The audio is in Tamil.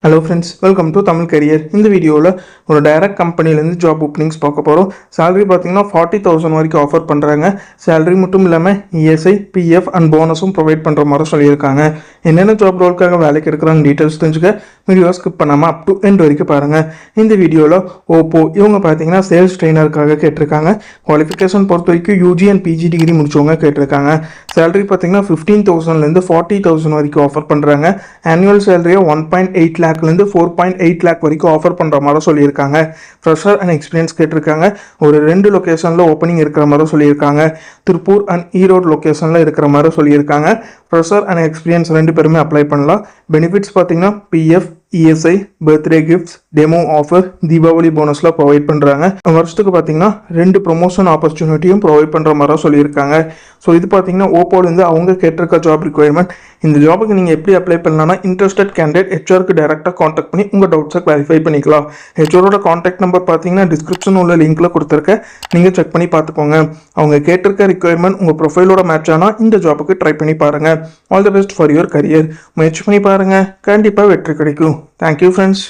Hello friends, welcome to Tamil career. இந்த வீடியோவில் ஒரு டைரக்ட் கம்பெனிலேருந்து ஜாப் ஓப்பனிங்ஸ் பார்க்க போகிறோம். சேலரி பார்த்தீங்கன்னா 40,000 வரைக்கும் ஆஃபர் பண்ணுறாங்க. சேலரி மட்டும் இல்லாமல் இஎஸ்ஐ, பிஎஃப் அண்ட் போனஸும் ப்ரொவைட் பண்ணுற மாதிரி சொல்லியிருக்காங்க. என்னென்ன ஜாப் ரோலுக்காக வேலைக்கு இருக்கிறாங்க டீட்டெயில்ஸ் தெரிஞ்சுக்க வீடியோ ஸ்கிப் பண்ணாமல் அப் டு எண்ட் வரைக்கும் பாருங்கள். இந்த வீடியோவில் ஓப்போ இவங்க பார்த்தீங்கன்னா சேல்ஸ் ட்ரெயினருக்காக கேட்டிருக்காங்க. குவாலிஃபிகேஷன் பொறுத்த வரைக்கும் யூஜி அண்ட் பிஜி டிகிரி முடிச்சவங்க கேட்டிருக்காங்க. சேலரி பார்த்தீங்கன்னா 15,000லேருந்து 40,000 வரைக்கும் ஆஃபர் பண்ணுறாங்க. ஆனுவல் சேலரியை 1.8 லேக்லேருந்து 4.8 லேக் வரைக்கும் ஆஃபர் பண்ணுற மாதிரி சொல்லியிருக்காங்க. ஃப்ரெஷர் அண்ட் எக்ஸ்பீரியன்ஸ் கேட்டிருக்காங்க. ஒரு 2 லொக்கேஷனில் ஓப்பனிங் இருக்கிற மாதிரி சொல்லியிருக்காங்க. திருப்பூர் அண்ட் ஈரோடு லொக்கேஷனில் இருக்கிற மாதிரி சொல்லியிருக்காங்க. ஃப்ரெஷர் அண்ட் எக்ஸ்பீரியன்ஸ் 2 பேருமே அப்ளை பண்ணலாம். பெனிஃபிட்ஸ் பார்த்தீங்கன்னா PF, ESI, birthday gifts, demo offer, Deepavali போனஸ்லாம் ப்ரொவைட் பண்ணுறாங்க. வருஷத்துக்கு பார்த்தீங்கன்னா 2 ப்ரொமோஷன் ஆப்பர்ச்சுனிட்டியும் ப்ரொவைட் பண்ணுற மாதிரி சொல்லியிருக்காங்க. ஸோ இது பார்த்தீங்கன்னா ஓப்போலேருந்து அவங்க கேட்டிருக்க ஜாப் ரிக்வயர்மெண்ட். இந்த ஜாபுக்கு நீங்கள் எப்படி அப்ளை பண்ணலாம்னா இன்ட்ரெஸ்டட் கேண்டிடேட் ஹெச்ஆருக்கு டேரெக்டாக காண்டாக்ட் பண்ணி உங்கள் டவுட்ஸை கிளாரிஃபை பண்ணிக்கலாம். ஹெச்ஆரோட காண்டாக்ட் நம்பர் பார்த்தீங்கன்னா டிஸ்கிரிப்ஷன் உள்ள லிங்க்கில் கொடுத்துருக்கேன். நீங்கள் செக் பண்ணி பார்த்துக்கோங்க. அவங்க கேட்டிருக்க ரிக்வயர்மெண்ட் உங்கள் ப்ரொஃபைலோட மேட்ச் ஆனால் இந்த ஜாபுக்கு ட்ரை பண்ணி பாருங்கள். All the best for your career. முயற்சி பண்ணி பாருங்கள், கண்டிப்பாக வெற்றி கிடைக்கும். Thank you, friends.